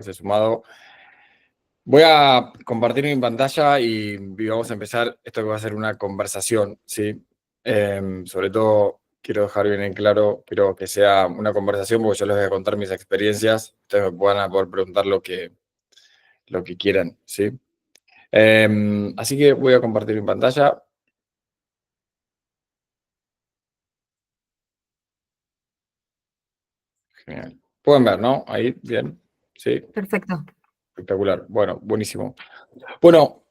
haberse sumado. Voy a compartir mi pantalla y vamos a empezar esto que va a ser una conversación, ¿sí? Sobre todo, quiero dejar bien en claro, quiero que sea una conversación porque yo les voy a contar mis experiencias. Ustedes me van a poder preguntar lo que quieran, ¿sí? Así que voy a compartir mi pantalla. Genial. Pueden ver, ¿no? Ahí, bien. Sí, Perfecto. espectacular. Bueno, buenísimo. Bueno,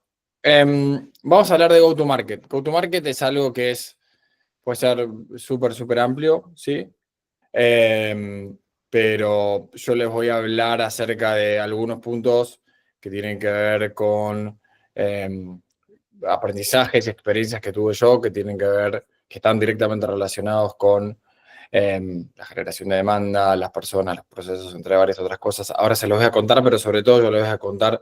vamos a hablar de Go-to-Market. Go-to-Market es algo que puede ser súper amplio, ¿sí? Pero yo les voy a hablar acerca de algunos puntos que tienen que ver con aprendizajes y experiencias que tuve yo, que están directamente relacionados con la generación de demanda, las personas, los procesos, entre varias otras cosas. Ahora se los voy a contar, pero sobre todo yo les voy a contar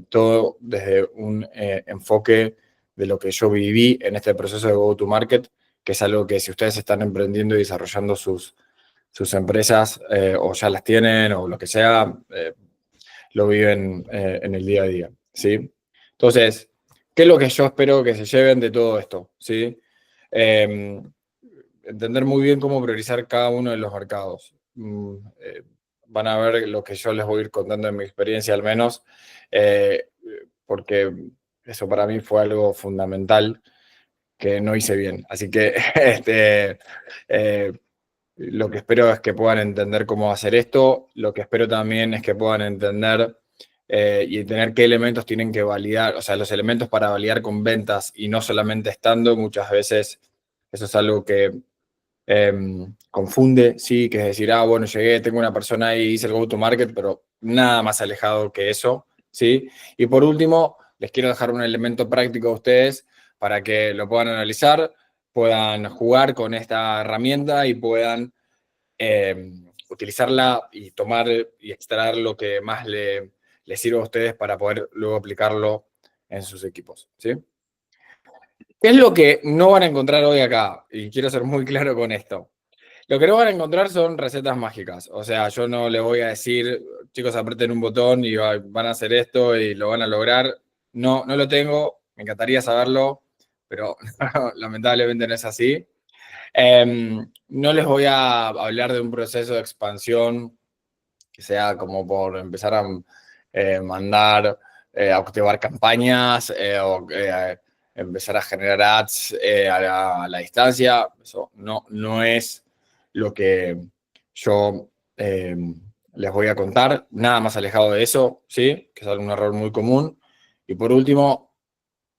todo desde un enfoque de lo que yo viví en este proceso de go-to-market, que es algo que si ustedes están emprendiendo y desarrollando sus empresas o ya las tienen o lo que sea, lo viven en el día a día, ¿sí? Entonces, ¿qué es lo que yo espero que se lleven de todo esto, ¿sí? Entender muy bien cómo priorizar cada uno de los mercados. Van a ver lo que yo les voy a ir contando en mi experiencia al menos, porque eso para mí fue algo fundamental que no hice bien. Así que lo que espero es que puedan entender cómo hacer esto. Lo que espero también es que puedan entender y tener qué elementos tienen que validar, o sea, los elementos para validar con ventas y no solamente estando. Muchas veces eso es algo que confunde, sí, que es decir, bueno, llegué, tengo una persona ahí, hice el go-to-market, pero nada más alejado que eso, ¿sí? Y por último, les quiero dejar un elemento práctico a ustedes para que lo puedan analizar, puedan jugar con esta herramienta y puedan utilizarla y tomar y extraer lo que más les sirva a ustedes para poder luego aplicarlo en sus equipos, ¿sí? ¿Qué es lo que no van a encontrar hoy acá? Y quiero ser muy claro con esto. Lo que no van a encontrar son recetas mágicas. O sea, yo no les voy a decir, chicos, aprieten un botón y van a hacer esto y lo van a lograr. No, no lo tengo. Me encantaría saberlo, pero lamentablemente no es así. No les voy a hablar de un proceso de expansión que sea como por empezar a mandar, a activar campañas o empezar a generar ads a la distancia. Eso no es lo que yo les voy a contar. Nada más alejado de eso, ¿sí? Que es un error muy común. Y por último,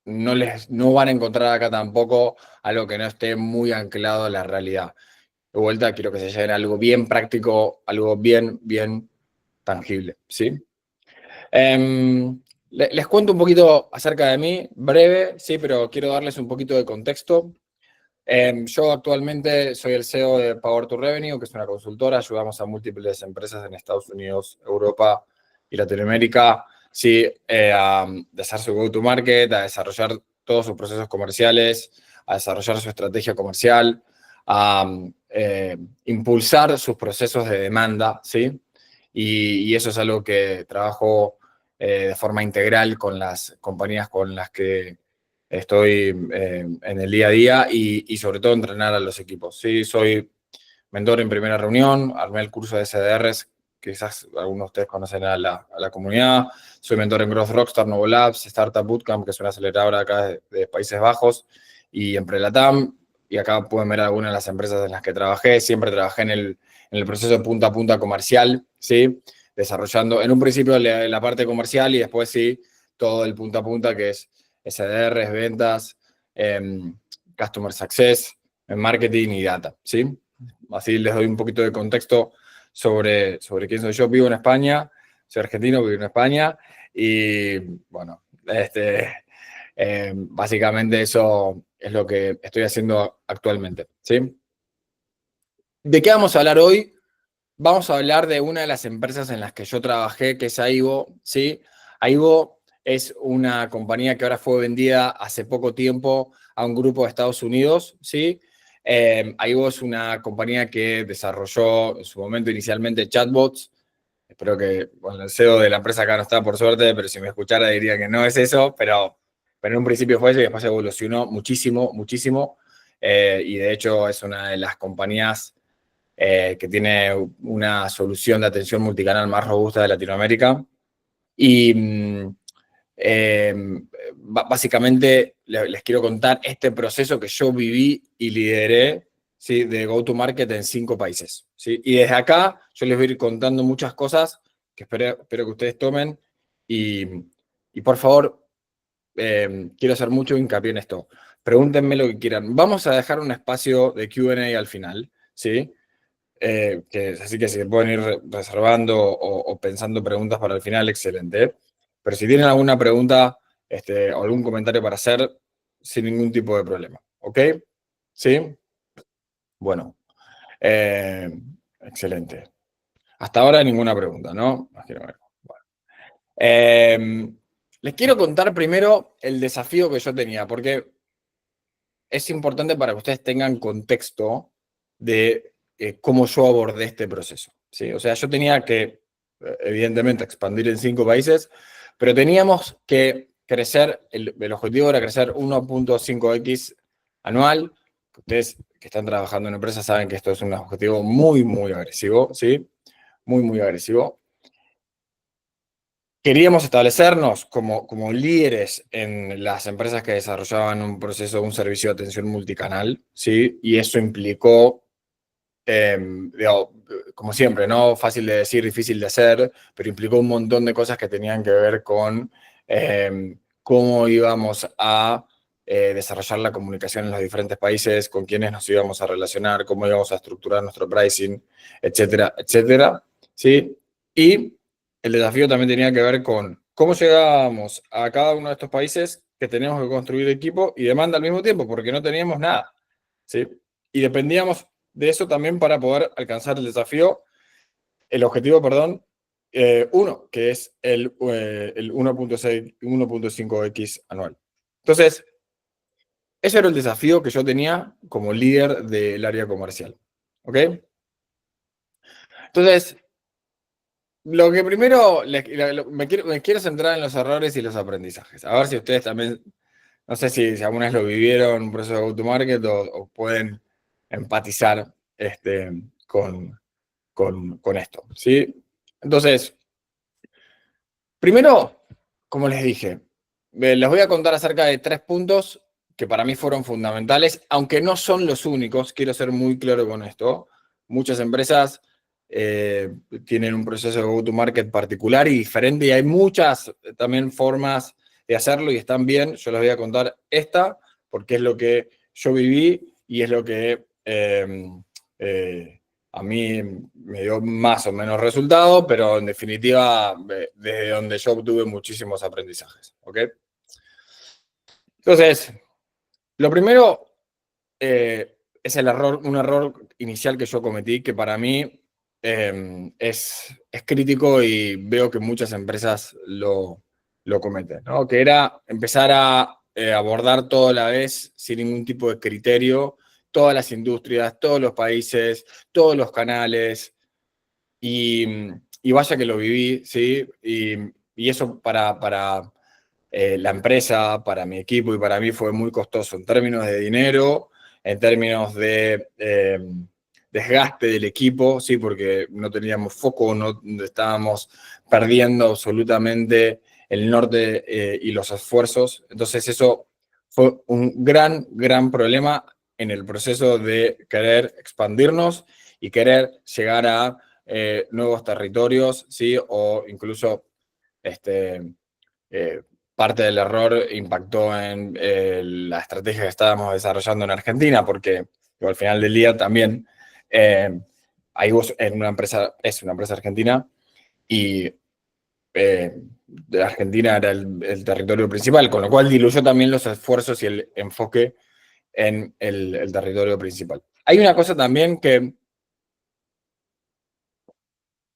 no van a encontrar acá tampoco algo que no esté muy anclado a la realidad. De vuelta, quiero que se lleven algo bien práctico, algo bien tangible, ¿sí? Les cuento un poquito acerca de mí, breve, sí, pero quiero darles un poquito de contexto. Yo actualmente soy el CEO de Power to Revenue, que es una consultora. Ayudamos a múltiples empresas en Estados Unidos, Europa y Latinoamérica, sí, a desarrollar su go-to-market, a desarrollar todos sus procesos comerciales, a desarrollar su estrategia comercial, a impulsar sus procesos de demanda, ¿sí? Y eso es algo que trabajo de forma integral con las compañías con las que estoy en el día a día y sobre todo entrenar a los equipos. Sí, soy mentor en primera reunión, armé el curso de SDRs, quizás algunos de ustedes conocen a la comunidad. Soy mentor en Growth Rockstar, Novo Labs, Startup Bootcamp, que es una aceleradora acá de Países Bajos, y en Prelatam. Y acá pueden ver algunas de las empresas en las que trabajé. Siempre trabajé en el proceso de punta a punta comercial, ¿sí? Desarrollando en un principio la parte comercial y después sí, todo el punta a punta que es SDRs, ventas, Customer Success, marketing y data, ¿sí? Así les doy un poquito de contexto sobre quién soy yo. Vivo en España, soy argentino, vivo en España y bueno, básicamente eso es lo que estoy haciendo actualmente, ¿sí? ¿De qué vamos a hablar hoy? Vamos a hablar de una de las empresas en las que yo trabajé, que es Aivo, ¿sí? Aivo es una compañía que ahora fue vendida hace poco tiempo a un grupo de Estados Unidos, ¿sí? Aivo es una compañía que desarrolló en su momento inicialmente chatbots, espero que, bueno, el CEO de la empresa acá no está por suerte, pero si me escuchara diría que no es eso, pero en un principio fue eso y después evolucionó muchísimo, muchísimo. Y de hecho es una de las compañías que tiene una solución de atención multicanal más robusta de Latinoamérica. Y eh, básicamente les quiero contar este proceso que yo viví y lideré, ¿sí? De go-to-market en 5 países. ¿Sí? Y desde acá yo les voy a ir contando muchas cosas que espero que ustedes tomen. Y, y por favor, quiero hacer mucho hincapié en esto. Pregúntenme lo que quieran. Vamos a dejar un espacio de Q&A al final, ¿sí? Así que si se pueden ir reservando o pensando preguntas para el final, excelente. Pero si tienen alguna pregunta o algún comentario para hacer, sin ningún tipo de problema. ¿Ok? ¿Sí? Bueno, eh, excelente. Hasta ahora ninguna pregunta, ¿no? Imagino que no. Bueno. Les quiero contar primero el desafío que yo tenía, porque es importante para que ustedes tengan contexto de cómo yo abordé este proceso. ¿Sí? O sea, yo tenía que, evidentemente, expandir en 5 países, pero teníamos que crecer, el objetivo era crecer 1.5x anual. Ustedes que están trabajando en empresas saben que esto es un objetivo muy, muy agresivo, ¿sí? Muy, muy agresivo. Queríamos establecernos como líderes en las empresas que desarrollaban un proceso, un servicio de atención multicanal, ¿sí? Y eso implicó, digo, como siempre, ¿no? Fácil de decir, difícil de hacer, pero implicó un montón de cosas que tenían que ver con cómo íbamos a desarrollar la comunicación en los diferentes países, con quiénes nos íbamos a relacionar, cómo íbamos a estructurar nuestro pricing, etcétera, etcétera, ¿sí? Y el desafío también tenía que ver con cómo llegábamos a cada uno de estos países que teníamos que construir equipo y demanda al mismo tiempo, porque no teníamos nada, ¿sí? Y dependíamos de eso también para poder alcanzar el objetivo, perdón, 1, que es el 1.6, 1.5x anual. Entonces, ese era el desafío que yo tenía como líder del área comercial. ¿Ok? Entonces, lo que primero me quiero centrar en los errores y los aprendizajes. A ver si ustedes también, no sé si alguna vez lo vivieron, un proceso de go-to-market o pueden empatizar con esto, ¿sí? Entonces, primero, como les dije, les voy a contar acerca de 3 puntos que para mí fueron fundamentales, aunque no son los únicos, quiero ser muy claro con esto. Muchas empresas tienen un proceso de go-to-market particular y diferente, y hay muchas también formas de hacerlo y están bien. Yo les voy a contar esta, porque es lo que yo viví y es lo que a mí me dio más o menos resultado, pero en definitiva, desde donde yo obtuve muchísimos aprendizajes. ¿Ok? Entonces, lo primero es un error inicial que yo cometí, que para mí es crítico y veo que muchas empresas lo cometen, ¿no? Que era empezar a abordar todo a la vez sin ningún tipo de criterio, todas las industrias, todos los países, todos los canales, y vaya que lo viví, ¿sí? Y eso para la empresa, para mi equipo y para mí fue muy costoso en términos de dinero, en términos de desgaste del equipo, ¿sí? Porque no teníamos foco, no estábamos perdiendo absolutamente el norte y los esfuerzos. Entonces eso fue un gran, gran problema en el proceso de querer expandirnos y querer llegar a nuevos territorios, ¿sí? O incluso eh, parte del error impactó en la estrategia que estábamos desarrollando en Argentina, porque al final del día también ahí vos es una empresa argentina y de Argentina era el territorio principal, con lo cual diluyó también los esfuerzos y el enfoque en el territorio principal. Hay una cosa también que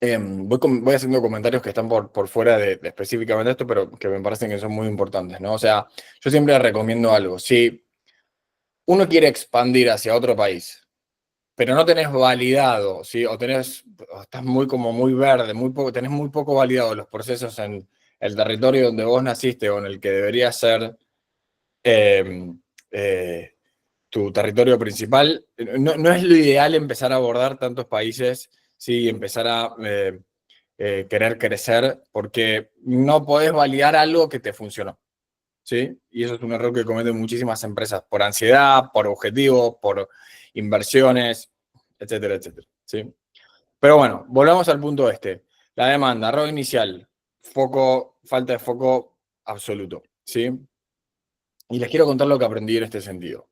voy haciendo comentarios que están por fuera de específicamente esto, pero que me parecen que son muy importantes, ¿no? O sea, yo siempre recomiendo algo. Si uno quiere expandir hacia otro país pero no tenés validado, ¿sí? O estás muy verde, tenés muy poco validado los procesos en el territorio donde vos naciste o en el que debería ser eh, eh, tu territorio principal, no es lo ideal empezar a abordar tantos países, ¿sí? Empezar a querer crecer, porque no podés validar algo que te funcionó, ¿sí? Y eso es un error que cometen muchísimas empresas por ansiedad, por objetivos, por inversiones, etcétera, etcétera, ¿sí? Pero bueno, volvamos al punto este. La demanda, error inicial, falta de foco absoluto, ¿sí? Y les quiero contar lo que aprendí en este sentido.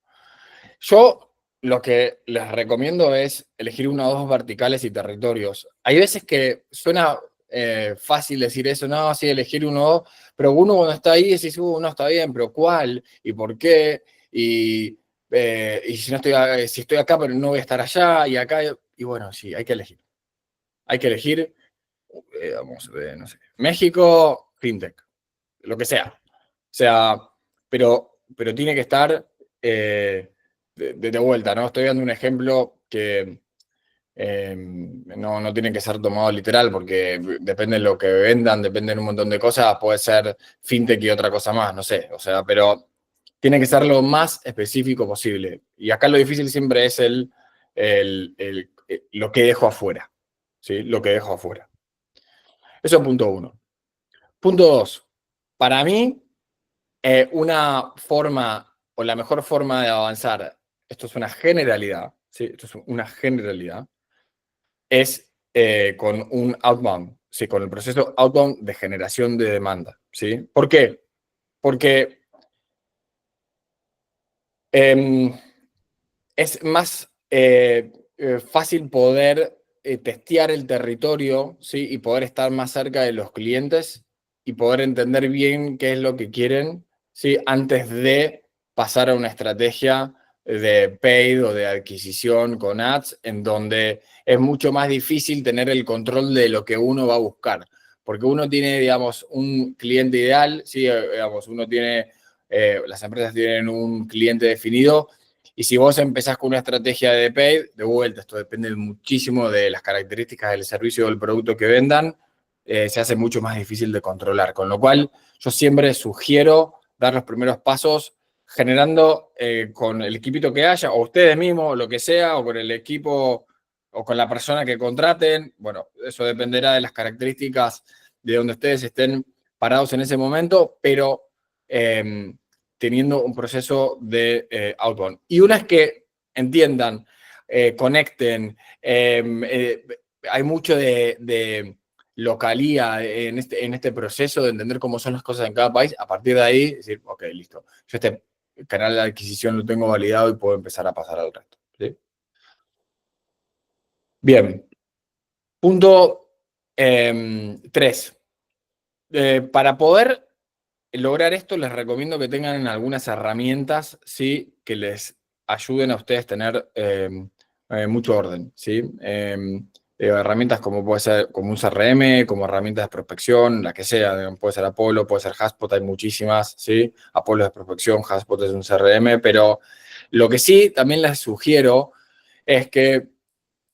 Yo lo que les recomiendo es elegir una o dos verticales y territorios. Hay veces que suena fácil decir eso, no, sí, elegir uno o dos, pero uno cuando está ahí decís, no, está bien, pero ¿cuál? ¿Y por qué? Y si, no estoy, si estoy acá, pero no voy a estar allá, y acá, y bueno, sí, hay que elegir. Hay que elegir, vamos a ver, no sé, México, FinTech, lo que sea. O sea, pero tiene que estar de vuelta, ¿no? Estoy dando un ejemplo que no tiene que ser tomado literal, porque depende de lo que vendan, depende de un montón de cosas, puede ser fintech y otra cosa más, no sé, o sea, pero tiene que ser lo más específico posible. Y acá lo difícil siempre es lo que dejo afuera, ¿sí? Lo que dejo afuera. Eso es punto uno. Punto dos, para mí, una forma o la mejor forma de avanzar, esto es una generalidad, ¿sí? Esto es una generalidad, es con un outbound, ¿sí? Con el proceso outbound de generación de demanda, ¿sí? ¿Por qué? Porque eh, es más fácil poder testear el territorio, ¿sí? Y poder estar más cerca de los clientes y poder entender bien qué es lo que quieren, ¿sí? Antes de pasar a una estrategia de paid o de adquisición con ads, en donde es mucho más difícil tener el control de lo que uno va a buscar. Porque uno tiene, digamos, un cliente ideal, ¿sí? Digamos, las empresas tienen un cliente definido, y si vos empezás con una estrategia de paid, de vuelta, esto depende muchísimo de las características del servicio o del producto que vendan, se hace mucho más difícil de controlar. Con lo cual, yo siempre sugiero dar los primeros pasos generando con el equipito que haya, o ustedes mismos, o lo que sea, o con el equipo, o con la persona que contraten. Bueno, eso dependerá de las características de donde ustedes estén parados en ese momento, pero teniendo un proceso de outbound. Y una vez que entiendan, conecten, hay mucho de localía en este proceso de entender cómo son las cosas en cada país. A partir de ahí, decir, ok, listo, yo este canal de adquisición lo tengo validado y puedo empezar a pasar al resto, ¿sí? Bien, punto 3. Para poder lograr esto, les recomiendo que tengan algunas herramientas, ¿sí? Que les ayuden a ustedes a tener mucho orden, ¿sí? Herramientas como puede ser como un CRM, como herramientas de prospección, la que sea, puede ser Apollo, puede ser Haspot, hay muchísimas, ¿sí? Apollo es prospección, Haspot es un CRM, pero lo que sí también les sugiero es que,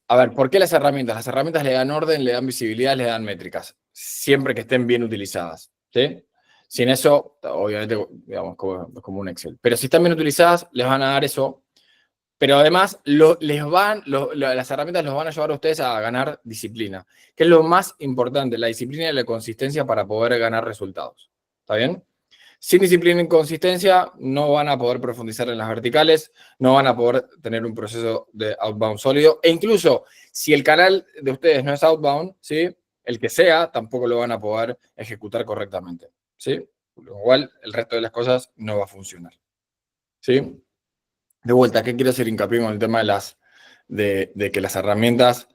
a ver, ¿por qué las herramientas? Las herramientas le dan orden, le dan visibilidad, le dan métricas, siempre que estén bien utilizadas, ¿sí? Sin eso, obviamente, digamos, como un Excel. Pero si están bien utilizadas, les van a dar eso. Pero además, las herramientas los van a llevar a ustedes a ganar disciplina, que es lo más importante, la disciplina y la consistencia para poder ganar resultados. ¿Está bien? Sin disciplina y consistencia, no van a poder profundizar en las verticales, no van a poder tener un proceso de outbound sólido. E incluso, si el canal de ustedes no es outbound, ¿sí? El que sea, tampoco lo van a poder ejecutar correctamente, ¿sí? Con lo cual, el resto de las cosas no va a funcionar, ¿sí? De vuelta, ¿qué quiero hacer hincapié con el tema de que las herramientas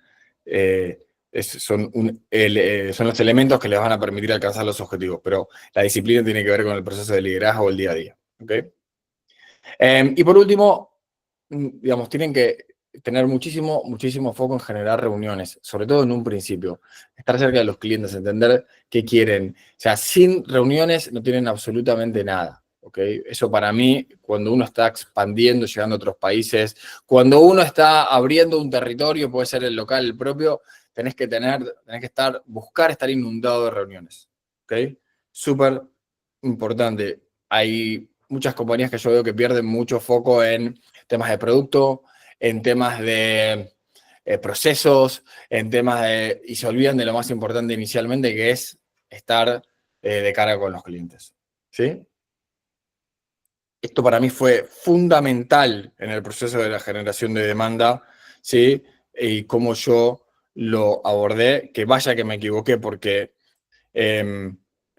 son los elementos que les van a permitir alcanzar los objetivos? Pero la disciplina tiene que ver con el proceso de liderazgo el día a día. ¿Okay? Y por último, digamos, tienen que tener muchísimo, muchísimo foco en generar reuniones, sobre todo en un principio. Estar cerca de los clientes, entender qué quieren. O sea, sin reuniones no tienen absolutamente nada. ¿ok? Eso para mí, cuando uno está expandiendo, llegando a otros países, cuando uno está abriendo un territorio, puede ser el local, el propio, tenés que buscar estar inundado de reuniones, ¿ok? Súper importante. Hay muchas compañías que yo veo que pierden mucho foco en temas de producto, en temas de procesos, y se olvidan de lo más importante inicialmente, que es estar de cara con los clientes, ¿sí? Esto para mí fue fundamental en el proceso de la generación de demanda, ¿sí? Y cómo yo lo abordé, que vaya que me equivoqué, porque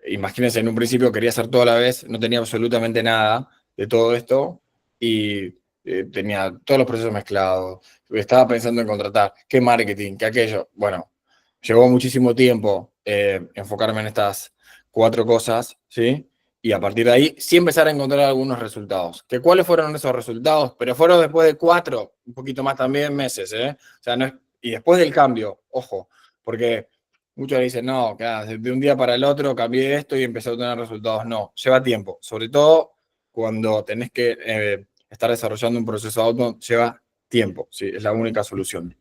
imagínense, en un principio quería hacer todo a la vez, no tenía absolutamente nada de todo esto y tenía todos los procesos mezclados. Estaba pensando en contratar, qué marketing, qué aquello. Bueno, llevó muchísimo tiempo enfocarme en estas 4 cosas, ¿sí? Y a partir de ahí sí empezar a encontrar algunos resultados. ¿Cuáles fueron esos resultados? Pero fueron después de 4, un poquito más también, meses, ¿eh? O sea, y después del cambio, ojo, porque muchos dicen, no, de un día para el otro cambié esto y empecé a obtener resultados. No, lleva tiempo. Sobre todo cuando tenés que estar desarrollando un proceso auto, lleva tiempo, ¿sí? Es la única solución.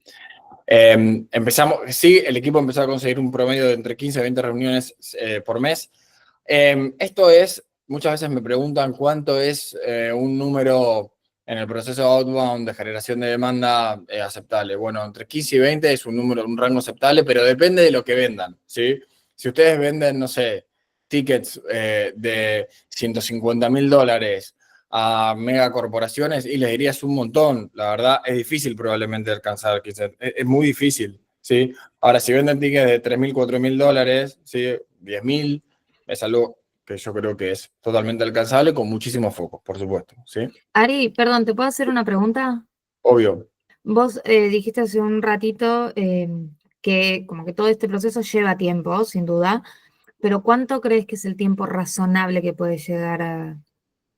Sí, el equipo empezó a conseguir un promedio de entre 15 y 20 reuniones por mes. Muchas veces me preguntan cuánto es un número en el proceso outbound de generación de demanda aceptable. Bueno, entre 15 y 20 es un rango aceptable, pero depende de lo que vendan, ¿sí? Si ustedes venden, no sé, tickets de $150.000 a megacorporaciones, y les diría es un montón. La verdad, es difícil probablemente alcanzar 15. Es muy difícil, ¿sí? Ahora, si venden tickets de $3.000, $4.000, ¿sí? 10.000, es algo que yo creo que es totalmente alcanzable con muchísimo foco, por supuesto, ¿sí? Ari, perdón, ¿te puedo hacer una pregunta? Obvio. Vos dijiste hace un ratito que como que todo este proceso lleva tiempo, sin duda, pero ¿cuánto crees que es el tiempo razonable que puede llegar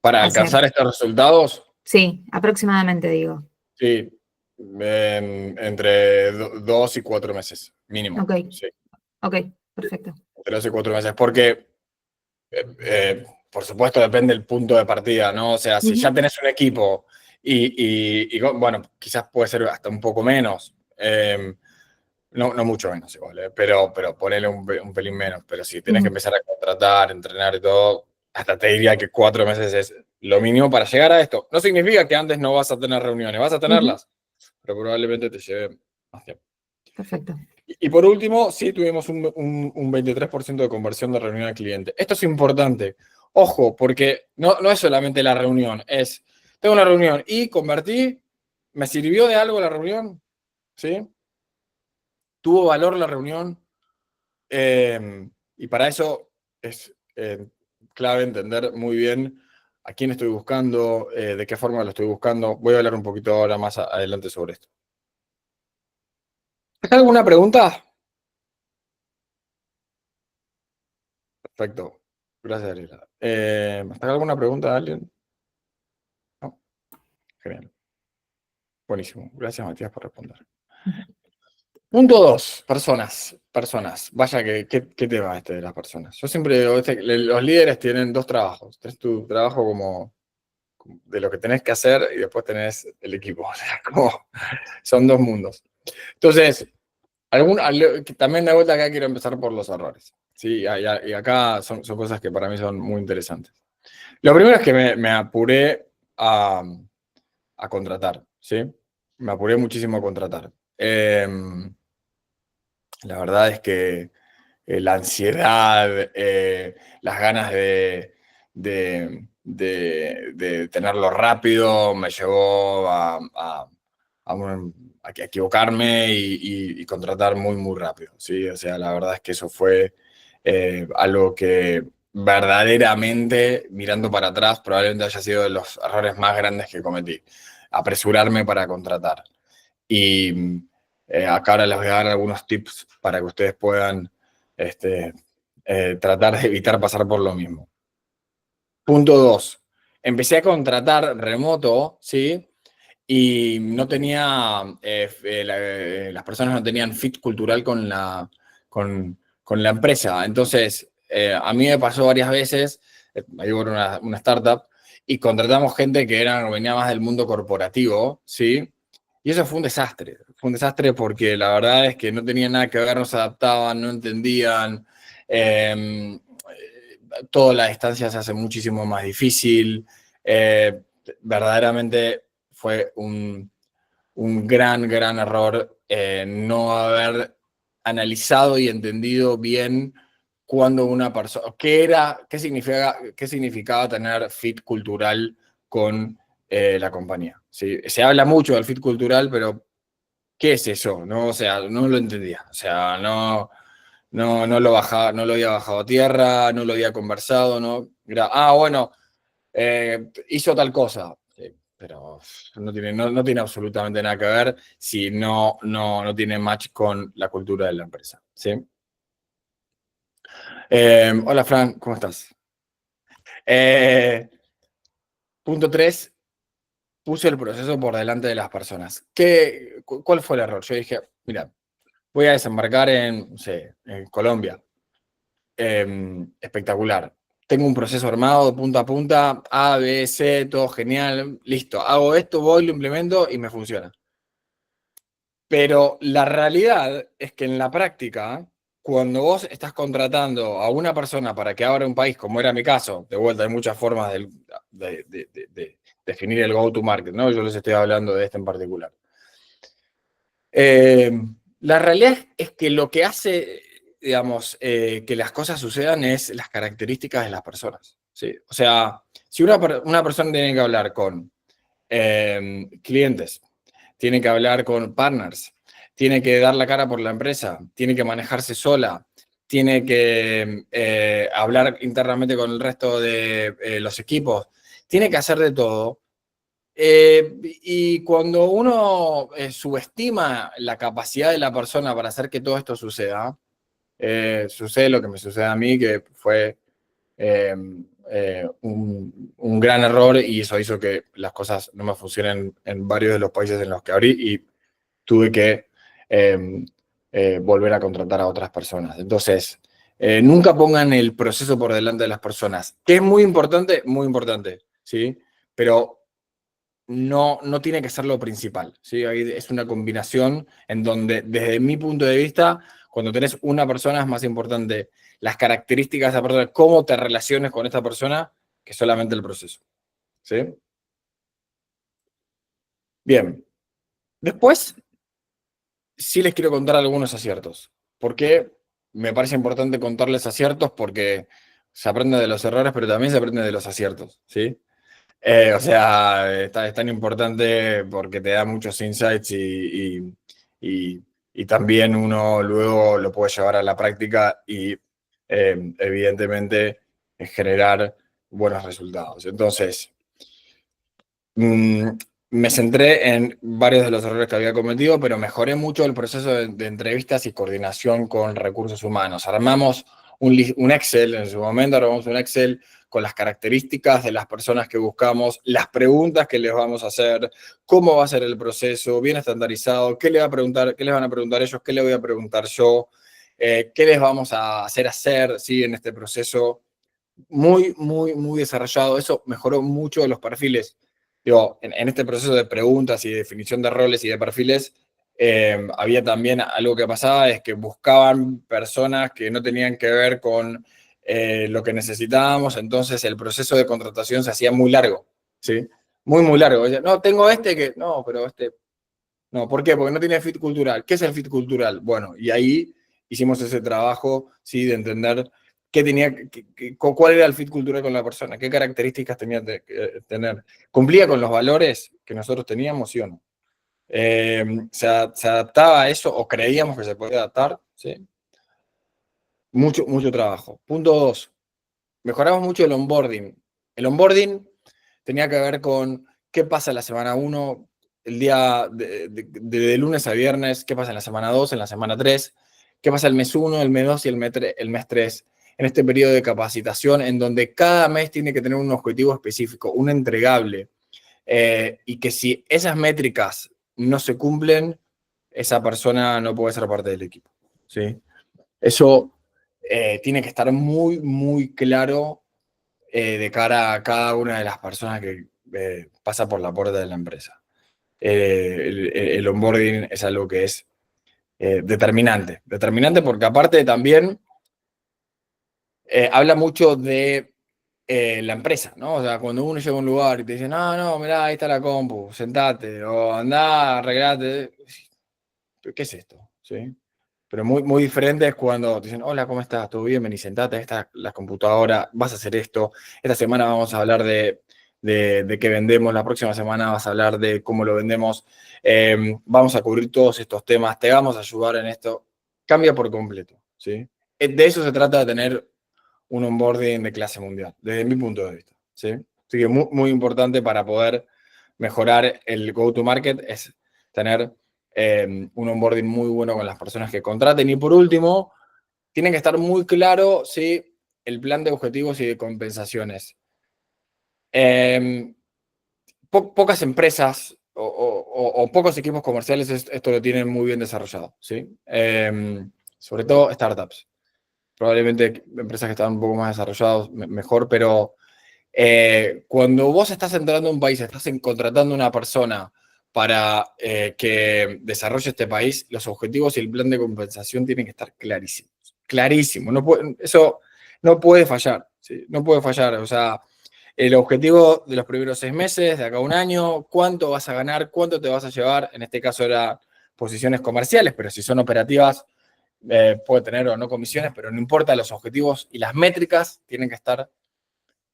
Para a ser? alcanzar estos resultados, Sí, aproximadamente digo. sí, entre 2 y 4 meses, mínimo, Ok, sí. ok, perfecto. Entre 2 y 4 meses, porque por supuesto, depende del punto de partida, ¿no? O sea, si ya Ujú, tenés un equipo bueno, quizás puede ser hasta un poco menos, no mucho menos igual, pero ponele un pelín menos. Pero si tenés que ujú, empezar a contratar, entrenar y todo, hasta te diría que 4 meses es lo mínimo para llegar a esto. No significa que antes no vas a tener reuniones, vas a ujú, tenerlas, pero probablemente te lleve más tiempo. perfecto. Y por último, sí tuvimos un 23% de conversión de reunión al cliente. Esto es importante. Ojo, porque no es solamente la reunión, tengo una reunión y convertí, ¿me sirvió de algo la reunión? ¿Sí? ¿Tuvo valor la reunión? Y para eso es clave entender muy bien a quién estoy buscando, de qué forma lo estoy buscando. Voy a hablar un poquito ahora más adelante sobre esto. ¿Alguna pregunta? Perfecto. Gracias, Ariela. ¿Hasta alguna pregunta de alguien? No. Genial. Buenísimo. Gracias, Matías, por responder. Ujú. Punto 2. Personas. Vaya, ¿qué tema este de las personas? Yo siempre digo, los líderes tienen 2 trabajos. Tenés tu trabajo como de lo que tenés que hacer y después tenés el equipo. O sea, son 2 mundos. Entonces, también de vuelta acá quiero empezar por los errores. ¿Sí? Y acá son cosas que para mí son muy interesantes. Lo primero es que me apuré a contratar, ¿sí? Me apuré muchísimo a contratar. La verdad es que la ansiedad, las ganas de tenerlo rápido me llevó a equivocarme y contratar muy, muy rápido, ¿sí? O sea, la verdad es que eso fue algo que verdaderamente, mirando para atrás, probablemente haya sido de los errores más grandes que cometí. Apresurarme para contratar. Y acá ahora les voy a dar algunos tips para que ustedes puedan este, tratar de evitar pasar por lo mismo. Punto 2. Empecé a contratar remoto, ¿sí? Y no tenía, las personas no tenían fit cultural con la empresa. Entonces, a mí me pasó varias veces ahí por una startup, y contratamos gente que venía más del mundo corporativo, ¿sí? Y eso fue un desastre. Fue un desastre porque la verdad es que no tenían nada que ver, no se adaptaban, no entendían. eh, Toda la distancia se hace muchísimo más difícil. Verdaderamente fue un gran error no haber analizado y entendido bien cuando una persona, qué significaba tener fit cultural con la compañía. ¿Sí? Se habla mucho del fit cultural, pero ¿qué es eso? ¿No? O sea, no lo entendía. O sea, no lo bajaba, no lo había bajado a tierra, no lo había conversado, ¿no? Bueno, hizo tal cosa. Sí, pero no tiene absolutamente nada que ver si no tiene match con la cultura de la empresa. ¿Sí? Hola, Fran, ¿cómo estás? Eh, Punto 3, puse el proceso por delante de las personas. ¿Cuál fue el error? Yo dije, mira, voy a desembarcar en, no sé, en Colombia. Espectacular. Tengo un proceso armado de punta a punta, A, B, C, todo genial, listo. Hago esto, voy, lo implemento y me funciona. Pero la realidad es que en la práctica, cuando vos estás contratando a una persona para que abra un país, como era mi caso, de vuelta hay muchas formas de definir el go-to-market, ¿no? Yo les estoy hablando de este en particular. Eh, la realidad es que lo que hace, digamos, que las cosas sucedan es las características de las personas, ¿sí? O sea, si una persona tiene que hablar con clientes, tiene que hablar con partners, tiene que dar la cara por la empresa, tiene que manejarse sola, tiene que hablar internamente con el resto de los equipos, tiene que hacer de todo. Y cuando uno subestima la capacidad de la persona para hacer que todo esto suceda, sucede lo que me sucede a mí, que fue eh, un gran error y eso hizo que las cosas no me funcionen en varios de los países en los que abrí y tuve que eh, volver a contratar a otras personas. Entonces, nunca pongan el proceso por delante de las personas, que es muy importante, ¿sí? Pero no tiene que ser lo principal, ¿sí? Ahí es una combinación en donde, desde mi punto de vista, cuando tenés una persona es más importante las características de esa persona, cómo te relaciones con esta persona, que solamente el proceso, ¿sí? Bien. Después, sí les quiero contar algunos aciertos. ¿Por qué? Me parece importante contarles aciertos porque se aprende de los errores, pero también se aprende de los aciertos, ¿sí? O sea, es tan importante porque te da muchos insights y también uno luego lo puede llevar a la práctica y evidentemente generar buenos resultados. Entonces, mm, me centré en varios de los errores que había cometido, pero mejoré mucho el proceso de entrevistas y coordinación con recursos humanos. Armamos un Excel en su momento, armamos un Excel con las características de las personas que buscamos, las preguntas que les vamos a hacer, cómo va a ser el proceso, bien estandarizado, qué le va a preguntar, qué les van a preguntar ellos, qué le voy a preguntar yo, qué les vamos a hacer ¿sí? En este proceso muy desarrollado. Eso mejoró mucho los perfiles. Digo, en este proceso de preguntas y de definición de roles y de perfiles, había también algo que pasaba, es que buscaban personas que no tenían que ver con lo que necesitábamos, entonces el proceso de contratación se hacía muy largo, ¿sí? Muy largo. No, tengo este que, no, pero este, no, ¿por qué? Porque no tiene fit cultural. ¿Qué es el fit cultural? Bueno, y ahí hicimos ese trabajo, ¿sí? De entender cuál era el fit cultural con la persona, qué características tenía que tener. ¿Cumplía con los valores que nosotros teníamos, sí o no? ¿Se adaptaba a eso o creíamos que se podía adaptar? ¿Sí? Mucho trabajo. Punto 2. Mejoramos mucho el onboarding. El onboarding tenía que ver con qué pasa en la semana 1, el día de lunes a viernes, qué pasa en la semana 2, en la semana 3, qué pasa el mes 1, el mes 2 y el mes 3, en este periodo de capacitación en donde cada mes tiene que tener un objetivo específico, un entregable, y que si esas métricas no se cumplen, esa persona no puede ser parte del equipo, ¿sí? Eso tiene que estar muy claro de cara a cada una de las personas que pasa por la puerta de la empresa. El onboarding es algo que es determinante. Determinante porque aparte también habla mucho de la empresa, ¿no? O sea, cuando uno llega a un lugar y te dicen, no, no, mirá, ahí está la compu, sentate, o andá, arreglate. ¿Qué es esto? ¿Sí? Pero muy, muy diferente es cuando te dicen, hola, ¿cómo estás? ¿Todo bien? Vení, sentate, esta es la computadora, vas a hacer esto. Esta semana vamos a hablar de qué vendemos, la próxima semana vas a hablar de cómo lo vendemos. Vamos a cubrir todos estos temas, te vamos a ayudar en esto. Cambia por completo, ¿sí? De eso se trata de tener un onboarding de clase mundial, desde mi punto de vista, ¿sí? Así que muy, muy importante para poder mejorar el go-to-market es tener un onboarding muy bueno con las personas que contraten. Y por último, tiene que estar muy claro, ¿sí?, el plan de objetivos y de compensaciones. Pocas empresas o pocos equipos comerciales esto lo tienen muy bien desarrollado, ¿sí? Sobre todo startups. Probablemente empresas que están un poco más desarrolladas mejor, pero cuando vos estás entrando a un país, estás contratando a una persona para que desarrolle este país, los objetivos y el plan de compensación tienen que estar clarísimos. Clarísimo. Eso no puede fallar. ¿Sí? No puede fallar. O sea, el objetivo de los primeros 6 meses, de acá a un año, cuánto vas a ganar, cuánto te vas a llevar. En este caso eran posiciones comerciales, pero si son operativas, puede tener o no comisiones, pero no importa, los objetivos y las métricas tienen que estar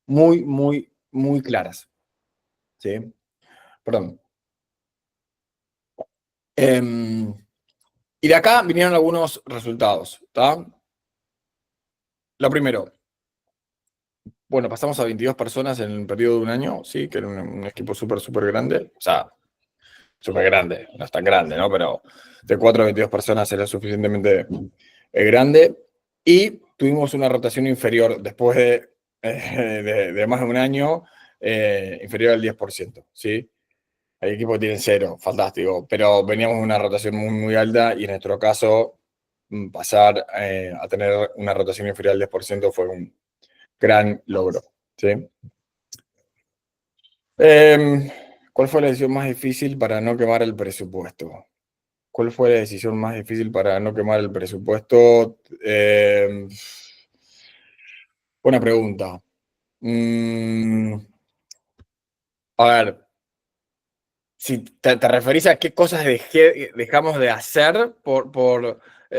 muy, muy, muy claras. ¿Sí? Perdón. Y de acá vinieron algunos resultados. ¿Tá? Lo primero, bueno, pasamos a 22 personas en el periodo de un año, sí, que era un equipo súper, súper grande. O sea, súper grande, no es tan grande, ¿no? Pero de 4 a 22 personas era suficientemente grande. Y tuvimos una rotación inferior después de más de un año, inferior al 10%, ¿sí? Hay equipos que tienen 0, fantástico, pero veníamos de una rotación muy, muy alta y en nuestro caso pasar a tener una rotación inferior al 10% fue un gran logro, ¿sí? ¿Cuál fue la decisión más difícil para no quemar el presupuesto? ¿Cuál fue la decisión más difícil para no quemar el presupuesto? Buena pregunta. A ver, si te referís a qué cosas dejamos de hacer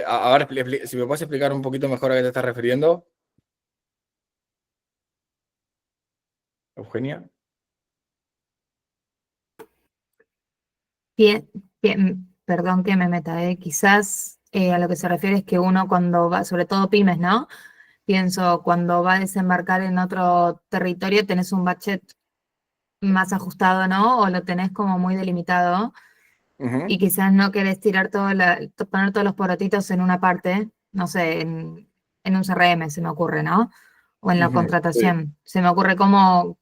a ver, si me puedes explicar un poquito mejor a qué te estás refiriendo, Eugenia. Bien, bien, perdón que me meta, quizás a lo que se refiere es que uno cuando va, sobre todo pymes, ¿no? Pienso, cuando va a desembarcar en otro territorio tenés un budget más ajustado, ¿no? O lo tenés como muy delimitado y Ujú, quizás no querés tirar poner todos los porotitos en una parte, no sé, en un CRM se me ocurre, ¿no? O en la ujú, sí. contratación. Se me ocurre cómo,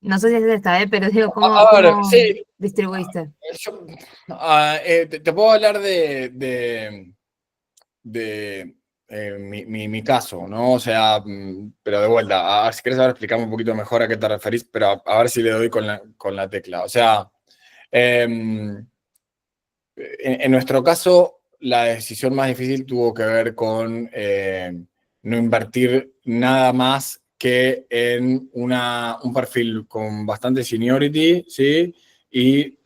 no sé si es esta, pero digo, A ver, cómo sí, distribuiste. yo, te puedo hablar de mi caso, ¿no? O sea, pero de vuelta, a ver si quieres ahora explicarme un poquito mejor a qué te referís, pero a ver si le doy con la tecla. O sea, en nuestro caso, la decisión más difícil tuvo que ver con no invertir nada más que en un perfil con bastante seniority, ¿sí? Y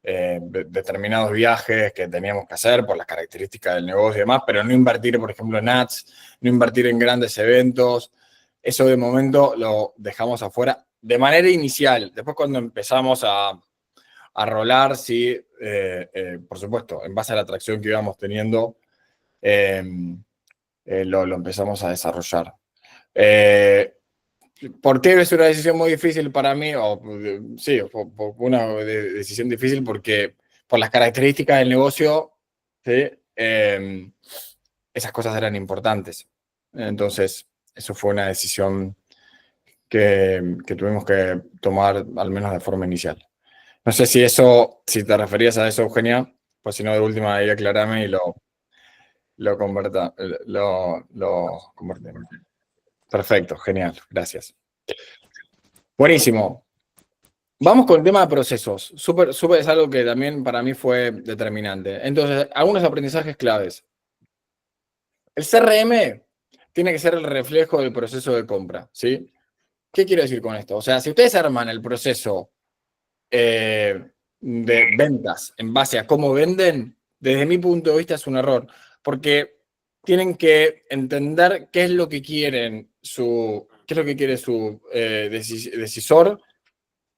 determinados viajes que teníamos que hacer por las características del negocio y demás, pero no invertir, por ejemplo, en ads, no invertir en grandes eventos. Eso de momento lo dejamos afuera de manera inicial. Después cuando empezamos a rolar, sí, por supuesto, en base a la atracción que íbamos teniendo, eh, lo empezamos a desarrollar. Eh, ¿Por qué es una decisión muy difícil para mí? Sí, fue una decisión difícil porque por las características del negocio, ¿sí? Esas cosas eran importantes. Entonces, eso fue una decisión que tuvimos que tomar al menos de forma inicial. No sé si te referías a eso, Eugenia, pues si no, de última ahí aclarame y lo convertimos. Perfecto, genial, gracias. Buenísimo. Vamos con el tema de procesos. Súper, es algo que también para mí fue determinante. Entonces, algunos aprendizajes claves. El CRM tiene que ser el reflejo del proceso de compra, ¿sí? ¿Qué quiero decir con esto? O sea, si ustedes arman el proceso de ventas en base a cómo venden, desde mi punto de vista es un error, porque tienen que entender qué es lo que quieren qué es lo que quiere su decisor,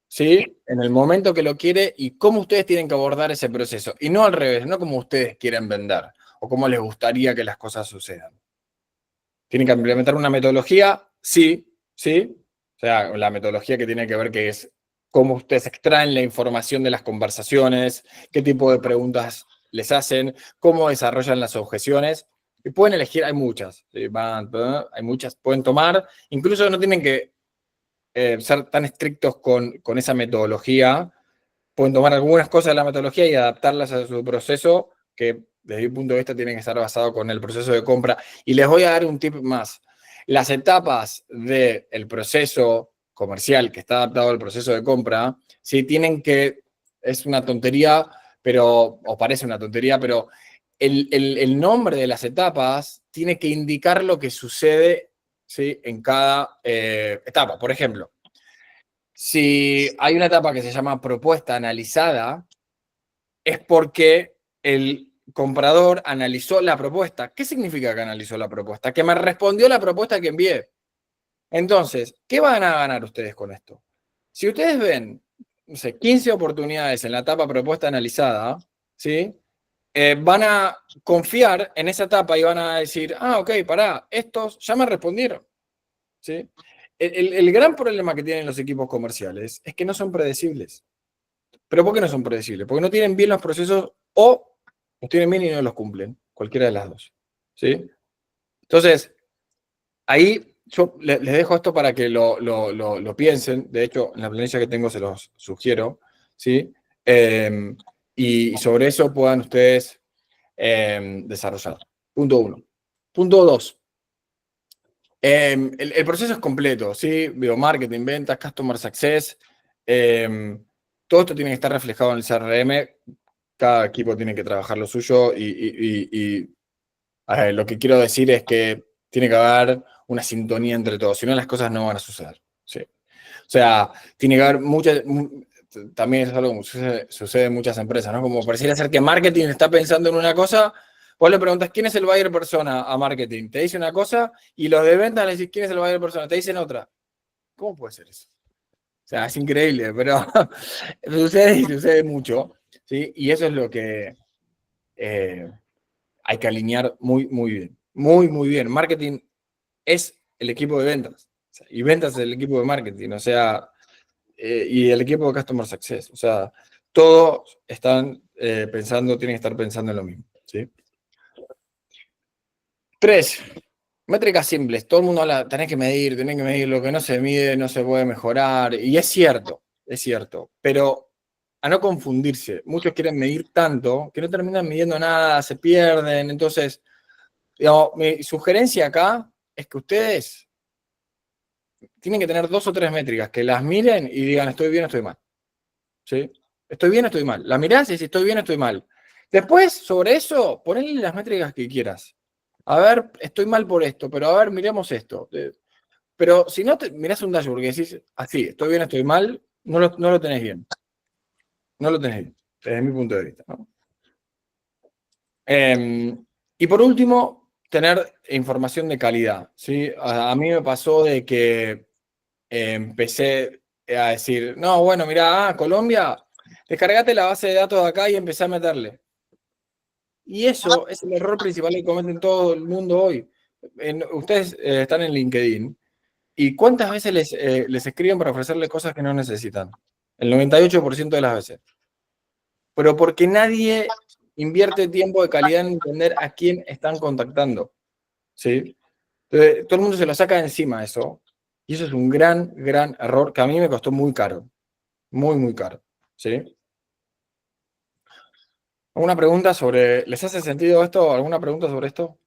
¿sí? En el momento que lo quiere y cómo ustedes tienen que abordar ese proceso. Y no al revés, no como ustedes quieren vender o cómo les gustaría que las cosas sucedan. Tienen que implementar una metodología, sí, sí. O sea, la metodología que tiene que ver que es cómo ustedes extraen la información de las conversaciones, qué tipo de preguntas les hacen, cómo desarrollan las objeciones. Y pueden elegir, hay muchas, ¿sí? Hay muchas, pueden tomar, incluso no tienen que ser tan estrictos con esa metodología, pueden tomar algunas cosas de la metodología y adaptarlas a su proceso, que desde mi punto de vista tiene que estar basado con el proceso de compra. Y les voy a dar un tip más. Las etapas del proceso comercial que está adaptado al proceso de compra, sí tienen que, es una tontería, pero, o parece una tontería, pero el nombre de las etapas tiene que indicar lo que sucede, ¿sí? En cada etapa. Por ejemplo, si hay una etapa que se llama propuesta analizada, es porque el comprador analizó la propuesta. ¿Qué significa que analizó la propuesta? Que me respondió la propuesta que envié. Entonces, ¿qué van a ganar ustedes con esto? Si ustedes ven, no sé, 15 oportunidades en la etapa propuesta analizada, ¿sí? Van a confiar en esa etapa y van a decir, ah, ok, pará, estos ya me respondieron, ¿sí? El gran problema que tienen los equipos comerciales es que no son predecibles. ¿Pero por qué no son predecibles? Porque no tienen bien los procesos o los tienen bien y no los cumplen. Cualquiera de las dos. ¿Sí? Entonces, ahí yo les dejo esto para que lo piensen. De hecho, en la planilla que tengo se los sugiero. ¿Sí? Y sobre eso puedan ustedes desarrollar. Punto 1. Punto 2. El proceso es completo, ¿sí? Marketing, ventas, customer success. Todo esto tiene que estar reflejado en el CRM. Cada equipo tiene que trabajar lo suyo lo que quiero decir es que tiene que haber una sintonía entre todos, si no las cosas no van a suceder. ¿Sí? O sea, tiene que haber también es algo que sucede en muchas empresas, ¿no? Como pareciera ser que marketing está pensando en una cosa, vos le preguntas quién es el buyer persona a marketing, te dice una cosa y los de ventas le decís quién es el buyer persona, te dicen otra. ¿Cómo puede ser eso? O sea, es increíble, pero sucede y sucede mucho, ¿sí? Y eso es lo que hay que alinear muy, muy bien. Muy, muy bien. Marketing es el equipo de ventas. O sea, y ventas es el equipo de marketing. O sea, y el equipo de Customer Success. O sea, todos están pensando, tienen que estar pensando en lo mismo. ¿Sí? 3. Métricas simples. Todo el mundo habla, tenés que medir, lo que no se mide no se puede mejorar. Y es cierto, es cierto. Pero a no confundirse. Muchos quieren medir tanto que no terminan midiendo nada, se pierden. Entonces, digamos, mi sugerencia acá es que ustedes tienen que tener 2 o 3 métricas, que las miren y digan, estoy bien o estoy mal. ¿Sí? Estoy bien o estoy mal. La mirás y decís, estoy bien o estoy mal. Después, sobre eso, ponle las métricas que quieras. A ver, estoy mal por esto, pero a ver, miremos esto. Pero si no mirás un dashboard y decís, así, estoy bien o estoy mal, no lo tenés bien. No lo tenés bien, desde mi punto de vista. ¿No? Y por último, tener información de calidad. ¿Sí? A mí me pasó de que empecé a decir, no, bueno, mirá, Colombia, descargate la base de datos de acá y empecé a meterle. Y eso es el error principal que cometen todo el mundo hoy. Ustedes están en LinkedIn y ¿cuántas veces les escriben para ofrecerle cosas que no necesitan? El 98% de las veces. Pero porque nadie invierte tiempo de calidad en entender a quién están contactando. ¿Sí? Entonces, todo el mundo se lo saca de encima eso. Y eso es un gran, gran error que a mí me costó muy caro. Muy, muy caro. ¿Sí? ¿Alguna pregunta sobre... ¿Les hace sentido esto? ¿Alguna pregunta sobre esto?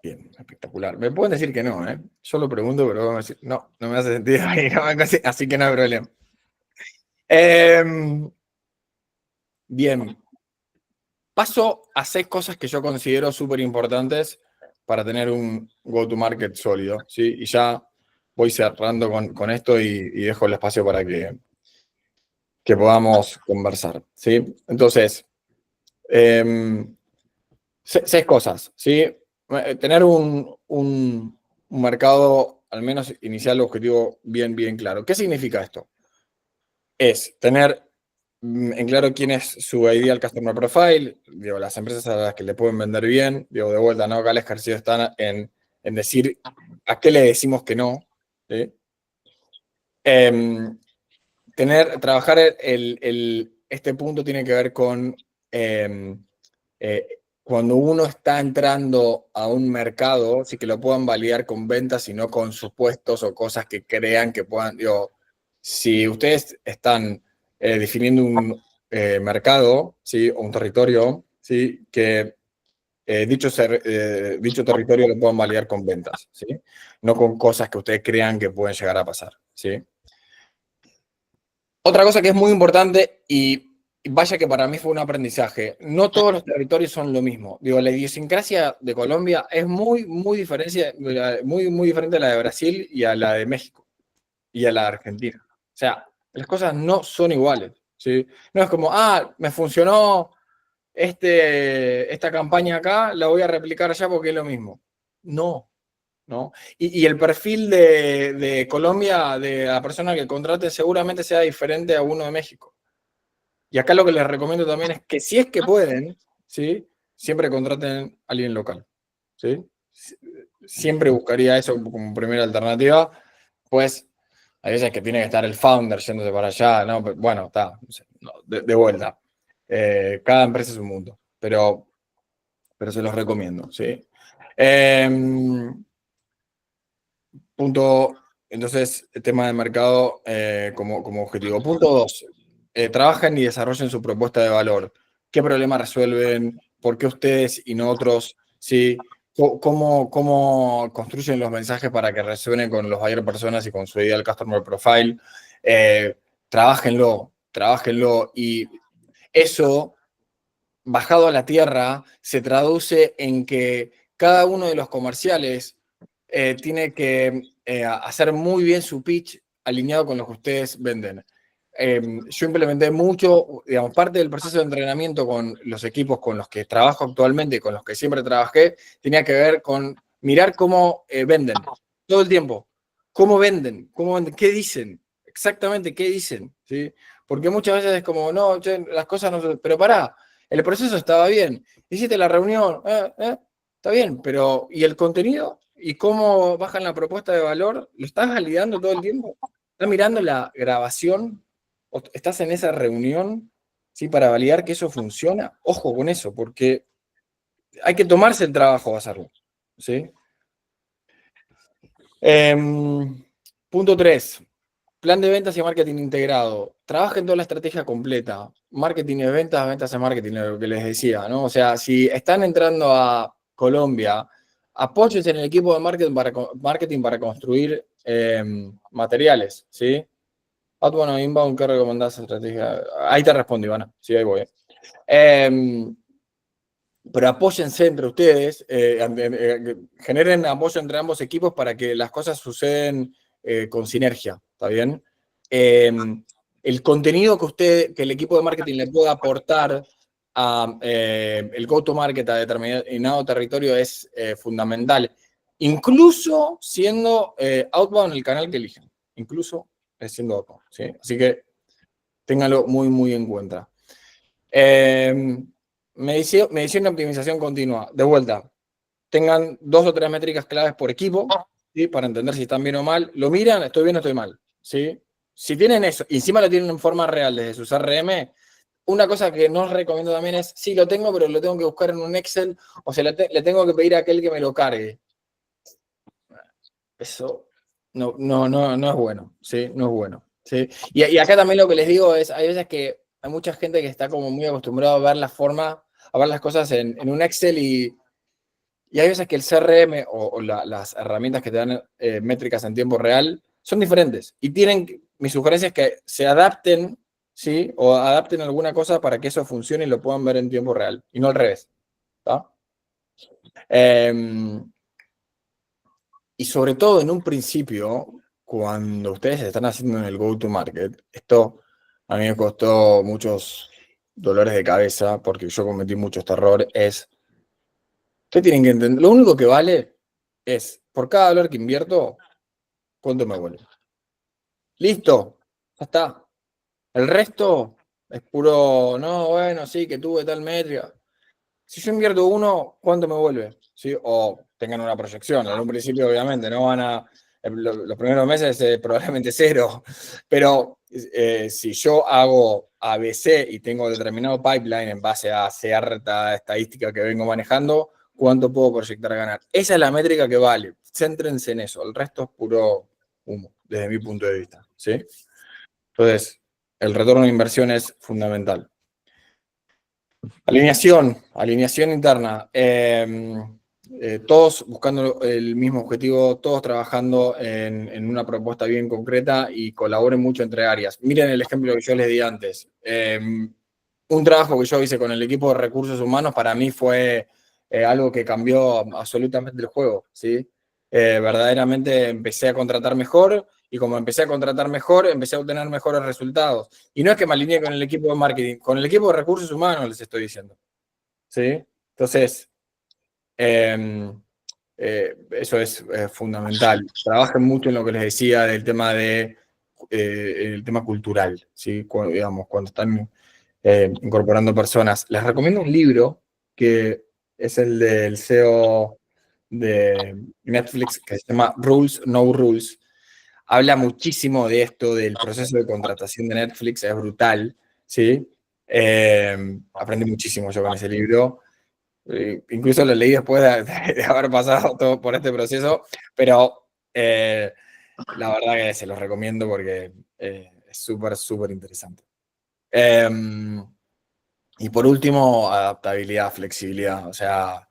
Bien, espectacular. Me pueden decir que no, ¿eh? Yo lo pregunto, pero vamos a decir, no, no me hace sentido. Así que no hay problema. Bien. Paso a 6 cosas que yo considero súper importantes para tener un go-to-market sólido, ¿sí? Y ya voy cerrando con esto y dejo el espacio para que podamos conversar, ¿sí? Entonces, 6 cosas, ¿sí? Tener un mercado, al menos inicial, objetivo bien claro. ¿Qué significa esto? Es tener en claro quién es su ideal customer profile, digo, las empresas a las que le pueden vender bien, digo, de vuelta, ¿no? Acá el ejercicio está en decir a qué le decimos que no, ¿sí? Trabajar este punto tiene que ver con cuando uno está entrando a un mercado, sí que lo puedan validar con ventas y no con supuestos o cosas que crean que puedan, digo, si ustedes están definiendo un mercado, ¿sí? O un territorio, ¿sí? Que dicho territorio lo puedan validar con ventas, ¿sí? No con cosas que ustedes crean que pueden llegar a pasar, ¿sí? Otra cosa que es muy importante y vaya que para mí fue un aprendizaje, no todos los territorios son lo mismo. Digo, la idiosincrasia de Colombia es muy diferente a la de Brasil y a la de México y a la de Argentina. O sea, las cosas no son iguales, ¿sí? No es como, me funcionó esta campaña acá, la voy a replicar allá porque es lo mismo. No, ¿no? Y el perfil de Colombia, de la persona que contrate, seguramente sea diferente a uno de México. Y acá lo que les recomiendo también es que si es que pueden, ¿sí? Siempre contraten a alguien local, ¿sí? Siempre buscaría eso como primera alternativa, pues hay veces que tiene que estar el founder yéndose para allá, ¿no? Pero, bueno, está, no, de vuelta. Cada empresa es un mundo, pero se los recomiendo, ¿sí? Entonces, el tema de mercado como objetivo. Punto 2, trabajen y desarrollen su propuesta de valor. ¿Qué problema resuelven? ¿Por qué ustedes y no otros? ¿Sí? ¿Cómo construyen los mensajes para que resuenen con los buyer personas y con su ideal customer profile? Trabajenlo. Y eso, bajado a la tierra, se traduce en que cada uno de los comerciales tiene que hacer muy bien su pitch alineado con lo que ustedes venden. Yo implementé mucho, digamos, parte del proceso de entrenamiento con los equipos con los que trabajo actualmente, con los que siempre trabajé, tenía que ver con mirar cómo venden todo el tiempo. ¿Cómo venden? ¿Qué dicen? Exactamente, ¿qué dicen? ¿Sí? Porque muchas veces es como, no, che, las cosas no... Pero pará, el proceso estaba bien. Hiciste la reunión, está bien, pero ¿y el contenido? ¿Y cómo bajan la propuesta de valor? ¿Lo estás validando todo el tiempo? ¿Estás mirando la grabación? ¿O estás en esa reunión, ¿sí? Para validar que eso funciona? Ojo con eso, porque hay que tomarse el trabajo de hacerlo, ¿sí? Punto 3. Plan de ventas y marketing integrado. Trabajen toda la estrategia completa. Marketing y ventas, ventas y marketing, lo que les decía, ¿no? O sea, si están entrando a Colombia, apóyense en el equipo de marketing para construir materiales, ¿sí? Outbound o inbound, ¿qué recomendás estrategia? Ahí te respondo, Ivana. Sí, ahí voy. Pero apóyense entre ustedes, generen apoyo entre ambos equipos para que las cosas suceden con sinergia, ¿está bien? El contenido que el equipo de marketing le pueda aportar a el go-to-market a determinado territorio es fundamental, incluso siendo outbound el canal que eligen, incluso siendo outbound, ¿sí? Así que ténganlo muy en cuenta. Medición y optimización continua. De vuelta, tengan 2 o 3 métricas claves por equipo, ¿sí? Para entender si están bien o mal. Lo miran, estoy bien o estoy mal, ¿sí? Si tienen eso, y encima lo tienen en forma real desde su CRM, una cosa que no os recomiendo también es, sí lo tengo, pero lo tengo que buscar en un Excel, o sea, le tengo que pedir a aquel que me lo cargue. Eso no es bueno, ¿sí? No es bueno, ¿sí? Y acá también lo que les digo es, hay veces que hay mucha gente que está como muy acostumbrada a ver la forma, a ver las cosas en un Excel Y hay veces que el CRM o las herramientas que te dan métricas en tiempo real son diferentes. Y mi sugerencia es que se adapten, ¿sí? O adapten alguna cosa para que eso funcione y lo puedan ver en tiempo real. Y no al revés. ¿Tá? Y sobre todo en un principio, cuando ustedes están haciendo en el go-to-market, esto a mí me costó muchos dolores de cabeza porque yo cometí mucho este error, es, ustedes tienen que entender, lo único que vale es, por cada dólar que invierto, ¿cuánto me vuelve? Listo, ya está. El resto es puro, no, bueno, sí, que tuve tal métrica. Si yo invierto uno, ¿cuánto me vuelve? ¿Sí? O tengan una proyección. En un principio, obviamente, no van a. Los primeros meses probablemente cero. Pero si yo hago ABC y tengo determinado pipeline en base a cierta estadística que vengo manejando, ¿cuánto puedo proyectar a ganar? Esa es la métrica que vale. Céntrense en eso. El resto es puro humo, desde mi punto de vista. ¿Sí? Entonces, el retorno de inversión es fundamental. Alineación interna. Todos buscando el mismo objetivo, todos trabajando en una propuesta bien concreta y colaboren mucho entre áreas. Miren el ejemplo que yo les di antes. Un trabajo que yo hice con el equipo de recursos humanos para mí fue algo que cambió absolutamente el juego, ¿sí? Verdaderamente empecé a contratar mejor y como empecé a contratar mejor, empecé a obtener mejores resultados. Y no es que me alineé con el equipo de marketing, con el equipo de recursos humanos les estoy diciendo, ¿sí? Entonces, eso es fundamental. Trabajen mucho en lo que les decía del tema el tema cultural, ¿sí? Digamos, cuando están incorporando personas. Les recomiendo un libro que es el del CEO de Netflix, que se llama Rules, No Rules. Habla muchísimo de esto, del proceso de contratación de Netflix, es brutal, ¿sí? Aprendí muchísimo yo con ese libro. Incluso lo leí después de haber pasado todo por este proceso, pero la verdad que se los recomiendo porque es súper, súper interesante. Y por último, adaptabilidad, flexibilidad. O sea,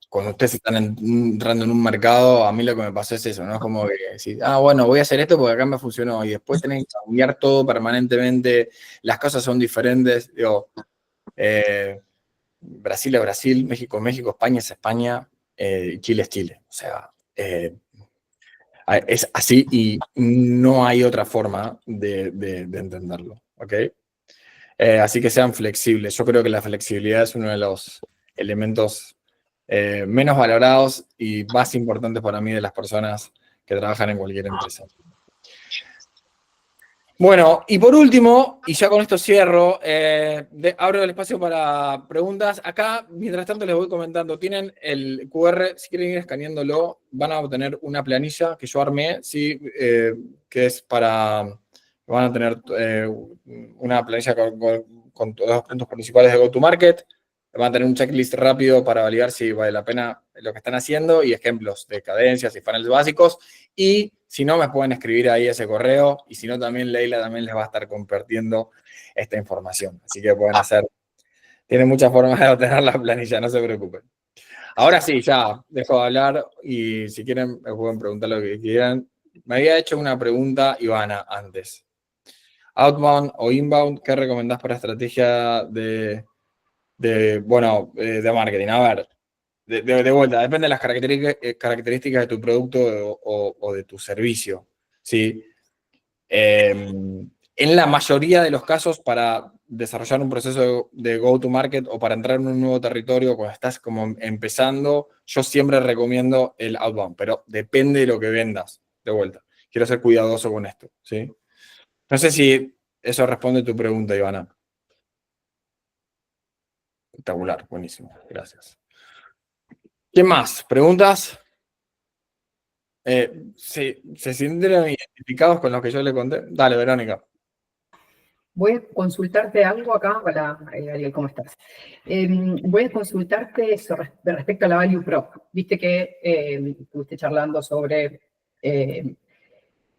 cuando ustedes están entrando en un mercado, a mí lo que me pasó es eso, ¿no? Es como que decís, bueno, voy a hacer esto porque acá me funcionó y después tenés que cambiar todo permanentemente, las cosas son diferentes. Digo, Brasil es Brasil, México es México, España es España, Chile es Chile. O sea, es así y no hay otra forma de entenderlo, ¿ok? Así que sean flexibles. Yo creo que la flexibilidad es uno de los elementos menos valorados y más importantes para mí de las personas que trabajan en cualquier empresa. Bueno, y por último, y ya con esto cierro, abro el espacio para preguntas. Acá, mientras tanto, les voy comentando, tienen el QR, si quieren ir escaneándolo, van a obtener una planilla que yo armé, ¿sí? Que es van a tener una planilla con todos los puntos principales de GoToMarket, van a tener un checklist rápido para validar si vale la pena lo que están haciendo y ejemplos de cadencias y funnels básicos. Y si no, me pueden escribir ahí ese correo. Y si no, también Leila también les va a estar compartiendo esta información. Así que pueden tienen muchas formas de obtener la planilla, no se preocupen. Ahora sí, ya dejo de hablar y si quieren me pueden preguntar lo que quieran. Me había hecho una pregunta Ivana antes. Outbound o inbound, ¿qué recomendás para estrategia de marketing? A ver, de vuelta, depende de las características de tu producto o de tu servicio, ¿sí? En la mayoría de los casos, para desarrollar un proceso de go-to-market o para entrar en un nuevo territorio, cuando estás como empezando, yo siempre recomiendo el outbound, pero depende de lo que vendas, de vuelta. Quiero ser cuidadoso con esto, ¿sí? No sé si eso responde a tu pregunta, Ivana. Espectacular, buenísimo, gracias. ¿Quién más? ¿Preguntas? ¿Se sienten identificados con lo que yo le conté? Dale, Verónica. Voy a consultarte algo acá. Hola, Ariel, ¿cómo estás? Voy a consultarte respecto a la Value Prop. Viste que estuviste charlando sobre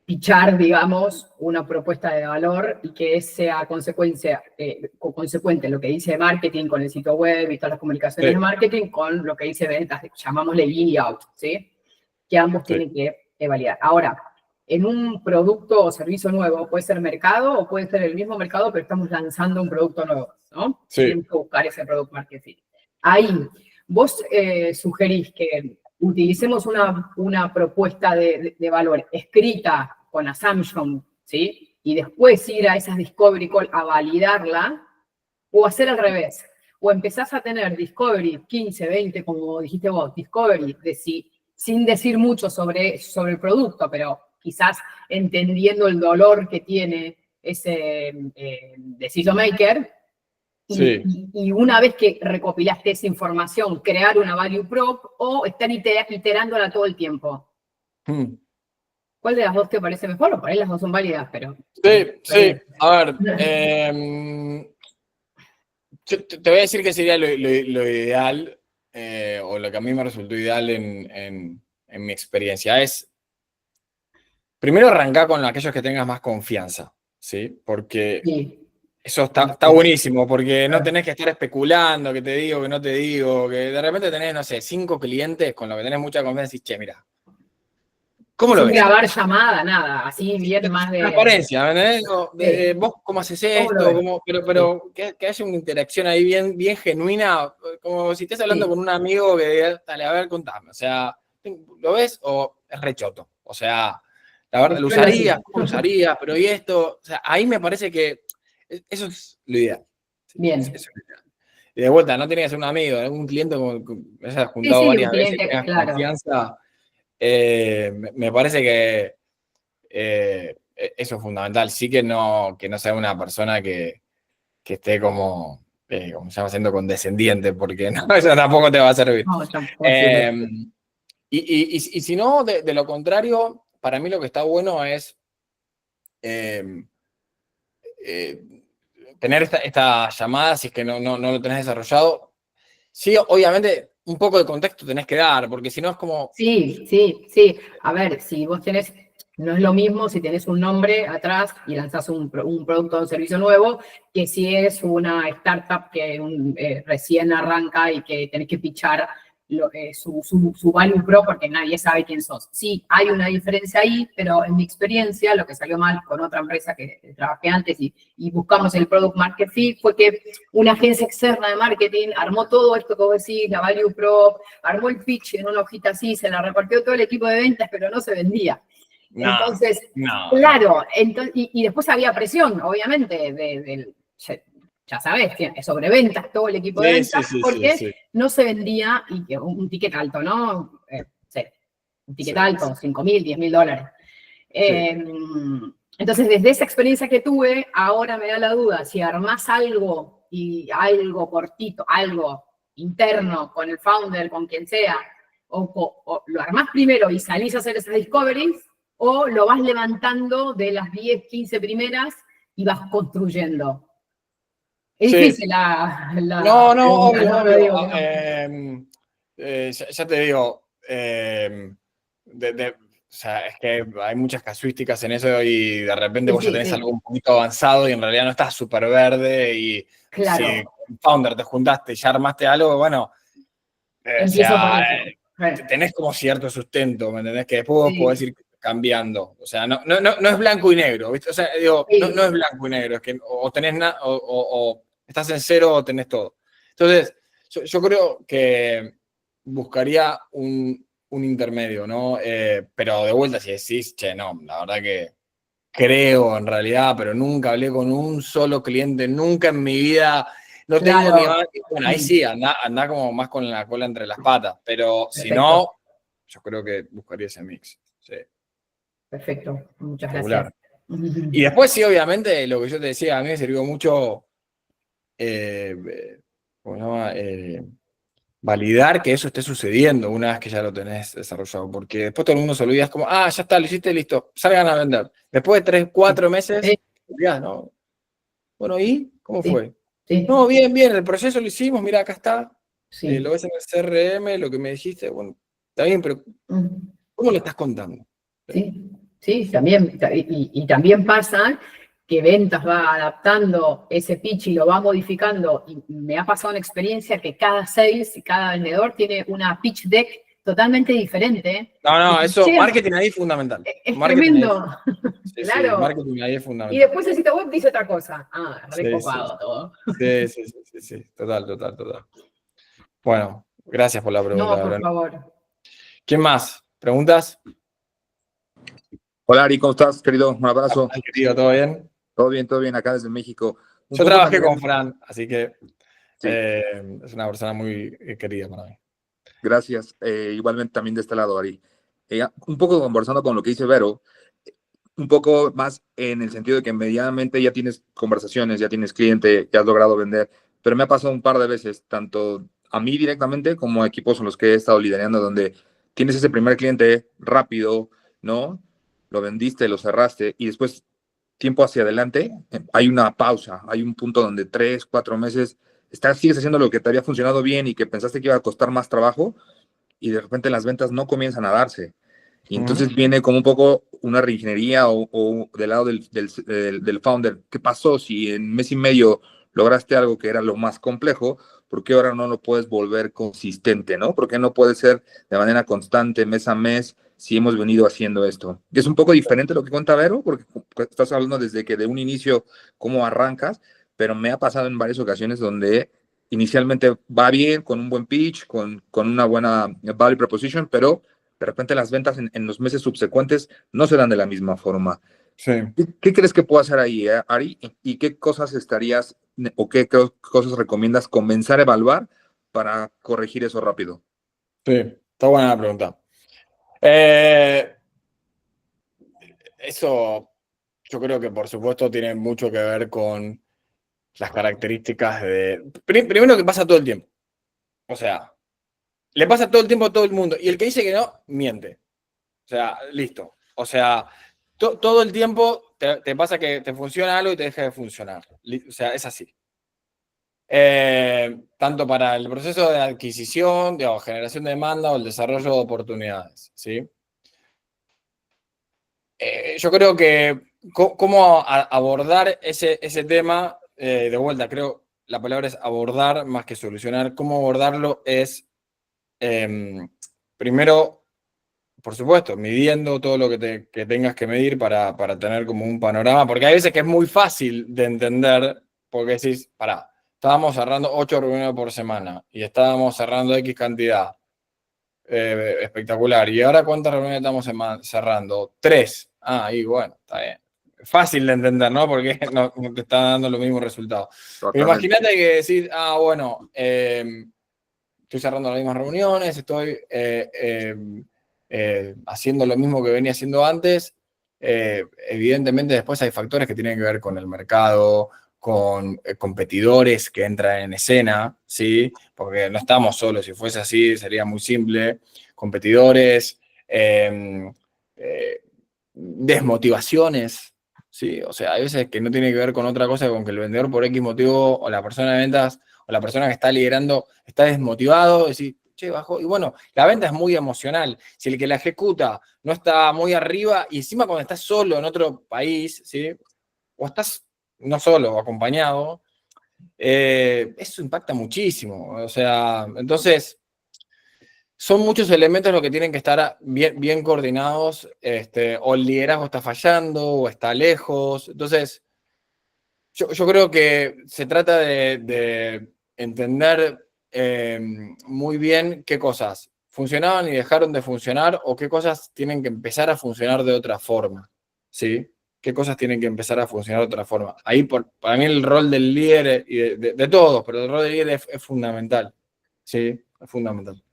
pichar, digamos, una propuesta de valor y que sea consecuente lo que dice marketing con el sitio web y todas las comunicaciones Sí. de marketing con lo que dice ventas, llamámosle in y out, ¿sí? Que ambos Sí. tienen que validar. Ahora, en un producto o servicio nuevo, puede ser mercado o puede ser el mismo mercado, pero estamos lanzando un producto nuevo, ¿no? Sí. Tenemos que buscar ese product market fit. Ahí, vos sugerís que utilicemos una propuesta de valor escrita con assumption, ¿sí? Y después ir a esas discovery call a validarla, o hacer al revés. O empezás a tener discovery 15, 20, como dijiste vos, discovery, sin decir mucho sobre el producto, pero quizás entendiendo el dolor que tiene ese decision maker. Sí. Y una vez que recopilaste esa información, crear una value prop o estar iterándola todo el tiempo. Mm. ¿Cuál de las dos te parece mejor? O por ahí las dos son válidas, pero... Sí. A ver, te voy a decir que sería lo ideal, o lo que a mí me resultó ideal en mi experiencia. Es, primero arrancar con aquellos que tengas más confianza, ¿sí? Porque Sí. eso está buenísimo, porque no tenés que estar especulando, que te digo, que no te digo, que de repente tenés, no sé, 5 clientes con los que tenés mucha confianza y decís, che, mira, ¿cómo lo Sin ves? grabar llamada, nada, así bien más de... Transparencia, ¿entendés? Sí. Vos cómo haces ¿Cómo lo esto, ves? pero que haya una interacción ahí bien genuina, como si estés hablando Sí. con un amigo que diga, dale, a ver, contame. O sea, ¿lo ves o es rechoto? O sea, la verdad, ¿lo Suena así. usarías? ¿Cómo lo usarías? Pero ¿y esto? O sea, ahí me parece que eso es lo ideal. Sí, Bien. eso es lo ideal. Y de vuelta, no tenía que ser un amigo, un cliente con que hayas juntado Sí, un varias veces, cliente, tengas claro. confianza. Me parece que eso es fundamental. Sí que no sea una persona que esté como se llama, siendo condescendiente, porque no, eso tampoco te va a servir. No, tampoco sirve. Y si no, de lo contrario, para mí lo que está bueno es tener esta llamada, si es que no lo tenés desarrollado. Sí, obviamente, un poco de contexto tenés que dar, porque si no es como... Sí. A ver, si vos tenés, no es lo mismo si tenés un nombre atrás y lanzás un producto o un servicio nuevo, que si es una startup que recién arranca y que tenés que pichar su value pro porque nadie sabe quién sos. Sí, hay una diferencia ahí, pero en mi experiencia, lo que salió mal con otra empresa que trabajé antes y buscamos el product market fit fue que una agencia externa de marketing armó todo esto que vos decís, la value prop, armó el pitch en una hojita así, se la repartió todo el equipo de ventas, pero no se vendía. Entonces, claro, y después había presión, obviamente, ya sabés, sobre ventas, todo el equipo de ventas, porque no se vendía y que un ticket alto, ¿no? Un ticket alto, $5.000, $10.000. Entonces, desde esa experiencia que tuve, ahora me da la duda, si armás algo y algo cortito, algo interno con el founder, con quien sea, o lo armás primero y salís a hacer esas discoveries, o lo vas levantando de las 10, 15 primeras y vas construyendo. Es difícil la No, pregunta, ¿no? No digo obvio. que no. Ya te digo, o sea, es que hay muchas casuísticas en eso y de repente vos ya tenés algo un poquito avanzado y en realidad no estás súper verde y Claro. si con founder te juntaste y ya armaste algo, bueno, o sea, tenés como cierto sustento, ¿me entendés? Que después vos podés ir cambiando. O sea, no es blanco y negro, ¿viste? O sea, digo, no es blanco y negro, es que o tenés nada, o estás en cero o tenés todo. Entonces, yo creo que buscaría un intermedio, ¿no? Pero de vuelta, si decís, che, no, la verdad que creo en realidad, pero nunca hablé con un solo cliente, nunca en mi vida, no tengo ni... Bueno, ahí sí, anda como más con la cola entre las patas, pero si no, yo creo que buscaría ese mix. Sí. Perfecto, muchas Regular. Gracias. Y después sí, obviamente, lo que yo te decía, a mí me sirvió mucho ¿cómo se llama? Validar que eso esté sucediendo una vez que ya lo tenés desarrollado, porque después todo el mundo se olvida, es como, ya está, lo hiciste, listo, salgan a vender. Después de 3, 4 meses, ya, ¿no? Bueno, ¿y cómo fue? Sí. No, bien, el proceso lo hicimos, mira, acá está, Sí. lo ves en el CRM, lo que me dijiste, bueno, está bien, pero ¿cómo lo estás contando? Sí. Sí, también, y también pasa que ventas va adaptando ese pitch y lo va modificando. Y me ha pasado una experiencia que cada sales y cada vendedor tiene una pitch deck totalmente diferente. No, Y, eso, che, marketing ahí es fundamental. es Marketing ahí, tremendo. sí, Claro. marketing ahí es Y fundamental. después el sitio web dice otra cosa. Ah, Sí, sí, recopado todo. sí. Total. Bueno, gracias por la pregunta, No, por Verónica. favor. ¿Quién más? ¿Preguntas? Hola Ari, ¿cómo estás, querido? Un abrazo. Ay, querido, ¿todo bien? Todo bien acá desde México. Un Yo poco trabajé con también, Fran, así que sí, es una persona muy querida para mí. gracias. Igualmente también de este lado, Ari. Un poco conversando con lo que dice Vero, un poco más en el sentido de que medianamente ya tienes conversaciones, ya tienes cliente, ya has logrado vender, pero me ha pasado un par de veces, tanto a mí directamente como a equipos en los que he estado liderando, donde tienes ese primer cliente rápido, ¿no? Lo vendiste, lo cerraste y después tiempo hacia adelante, hay una pausa, hay un punto donde 3, 4 meses sigues haciendo lo que te había funcionado bien y que pensaste que iba a costar más trabajo y de repente las ventas no comienzan a darse. Y entonces viene como un poco una reingeniería o del lado del founder. ¿Qué pasó si en mes y medio lograste algo que era lo más complejo? ¿Por qué ahora no lo puedes volver consistente, no? ¿Por qué no puede ser de manera constante, mes a mes, si hemos venido haciendo esto? Y es un poco diferente lo que cuenta Vero, porque estás hablando desde que de un inicio, cómo arrancas, pero me ha pasado en varias ocasiones donde inicialmente va bien, con un buen pitch, con una buena value proposition, pero de repente las ventas en los meses subsecuentes no se dan de la misma forma. Sí. ¿Qué crees que puedo hacer ahí, Ari? ¿Y qué cosas estarías o qué cosas recomiendas comenzar a evaluar para corregir eso rápido? Sí, está buena la pregunta. Eso yo creo que por supuesto tiene mucho que ver con las características de... Primero que pasa todo el tiempo. O sea, le pasa todo el tiempo a todo el mundo. Y el que dice que no, miente. O sea, listo. O sea, todo el tiempo te pasa que te funciona algo y te deja de funcionar. O sea, es así. Tanto para el proceso de adquisición, digamos, generación de demanda o el desarrollo de oportunidades, ¿sí? Yo creo que cómo abordar ese tema, de vuelta, creo la palabra es abordar más que solucionar. Cómo abordarlo es, primero, por supuesto, midiendo todo lo que tengas que medir para tener como un panorama, porque hay veces que es muy fácil de entender, porque decís, pará, estábamos cerrando 8 reuniones por semana y estábamos cerrando X cantidad. Espectacular. ¿Y ahora cuántas reuniones estamos cerrando? 3. Ah, y bueno, está bien. Fácil de entender, ¿no? Porque no te está dando los mismos resultados. Pero Totalmente. imagínate que decís, bueno, estoy cerrando las mismas reuniones, estoy haciendo lo mismo que venía haciendo antes. Evidentemente después hay factores que tienen que ver con el mercado, con competidores que entran en escena, ¿sí? Porque no estamos solos, si fuese así sería muy simple. Competidores, desmotivaciones, ¿sí? O sea, hay veces que no tiene que ver con otra cosa, con que el vendedor por X motivo o la persona de ventas o la persona que está liderando está desmotivado, decir, che, bajó. Y bueno, la venta es muy emocional. Si el que la ejecuta no está muy arriba, y encima cuando estás solo en otro país, ¿sí? O estás no solo, acompañado, eso impacta muchísimo. O sea, entonces, son muchos elementos los que tienen que estar bien coordinados, o el liderazgo está fallando, o está lejos. Entonces, yo creo que se trata de entender muy bien qué cosas funcionaban y dejaron de funcionar, o qué cosas tienen que empezar a funcionar de otra forma, ¿sí? ¿Qué cosas tienen que empezar a funcionar de otra forma? Ahí, para mí, el rol del líder, y de todos, pero el rol del líder es fundamental, ¿sí? Es fundamental.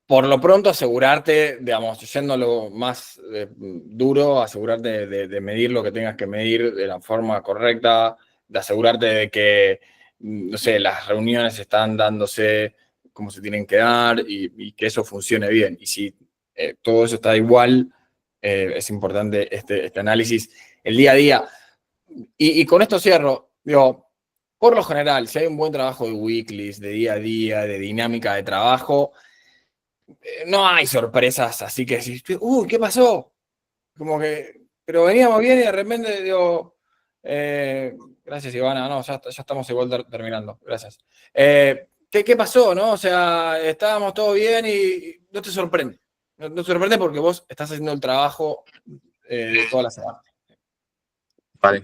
Por lo pronto, asegurarte, digamos, yendo lo más duro, asegurarte de medir lo que tengas que medir de la forma correcta, de asegurarte de que, no sé, las reuniones están dándose como se tienen que dar y que eso funcione bien. Y si todo eso está igual, es importante este análisis el día a día. Y con esto cierro, digo, por lo general, si hay un buen trabajo de weeklies, de día a día, de dinámica de trabajo, no hay sorpresas, así que decís, uy, ¿qué pasó? Como que, pero veníamos bien y de repente digo, gracias Ivana, no, ya estamos igual terminando, gracias. ¿Qué pasó, no? O sea, estábamos todo bien y no te sorprende. No te sorprende porque vos estás haciendo el trabajo de toda la semana. Vale.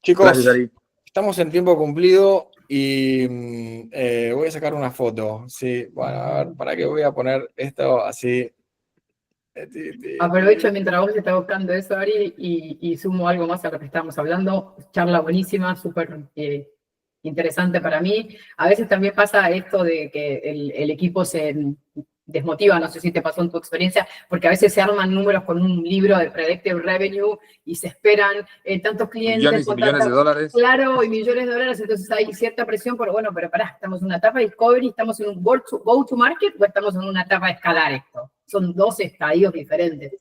Chicos, Gracias, Ari. estamos en tiempo cumplido y voy a sacar una foto. Sí, bueno, a ver, ¿para qué voy a poner esto así? Aprovecho mientras vos estás buscando eso, Ari, y sumo algo más a lo que estábamos hablando. Charla buenísima, súper interesante para mí. A veces también pasa esto de que el equipo se desmotiva, no sé si te pasó en tu experiencia, porque a veces se arman números con un libro de Predictive Revenue y se esperan tantos clientes. Millones y millones de dólares. Claro, y millones de dólares, entonces hay cierta presión por, bueno, pero pará, estamos en una etapa de discovery, estamos en un go-to-market o estamos en una etapa de escalar esto. Son dos estadios diferentes.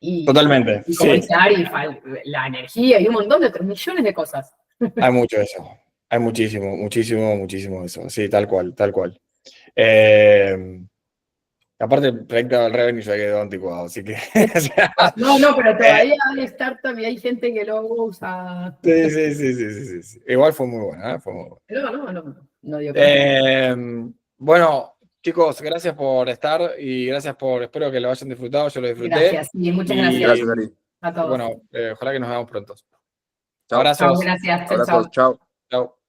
Y, Totalmente, y como sí. dice Ari, la energía y un montón de otros millones de cosas. Hay mucho de eso. Hay muchísimo, muchísimo, muchísimo de eso. Sí, tal cual, tal cual. Aparte, Predictive Revenue ya quedó anticuado, así que... o sea, No, pero todavía hay startup y hay gente que lo usa. sí. Igual fue muy buena, ¿eh? Fue muy buena. No digo que bueno, chicos, gracias por estar y gracias por... Espero que lo hayan disfrutado, yo lo disfruté. Gracias, y muchas gracias. Gracias, Ari. A todos. Bueno, ojalá que nos veamos pronto. Chao. Abrazos. Chao, gracias. Chao, Abrazos. Chao. Chao.